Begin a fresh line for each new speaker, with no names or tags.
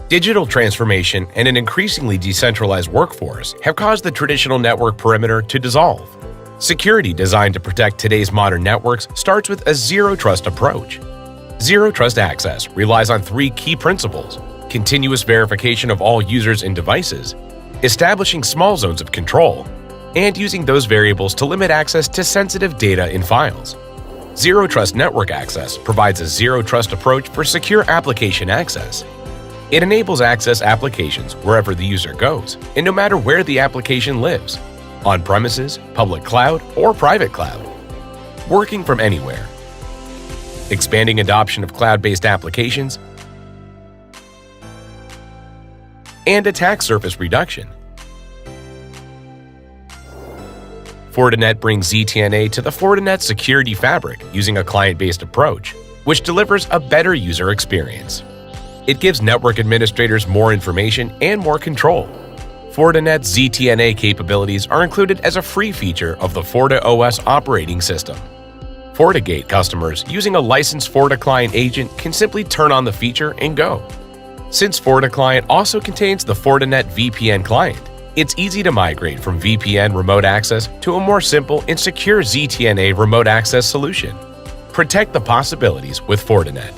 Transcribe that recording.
Digital transformation and an increasingly decentralized workforce have caused the traditional network perimeter to dissolve. Security designed to protect today's modern networks starts with a zero-trust approach. Zero-trust access relies on three key principles: continuous verification of all users and devices, establishing small zones of control, and using those variables to limit access to sensitive data in files. Zero-trust network access provides a zero-trust approach for secure application access. It enables access applications wherever the user goes, and no matter where the application lives, on-premises, public cloud, or private cloud. Working from anywhere. Expanding adoption of cloud-based applications, and attack surface reduction. Fortinet brings ZTNA to the Fortinet security fabric using a client-based approach, which delivers a better user experience. It gives network administrators more information and more control. Fortinet's ZTNA capabilities are included as a free feature of the FortiOS operating system. FortiGate customers using a licensed FortiClient agent can simply turn on the feature and go. Since FortiClient also contains the Fortinet VPN client, it's easy to migrate from VPN remote access to a more simple and secure ZTNA remote access solution. Protect the possibilities with Fortinet.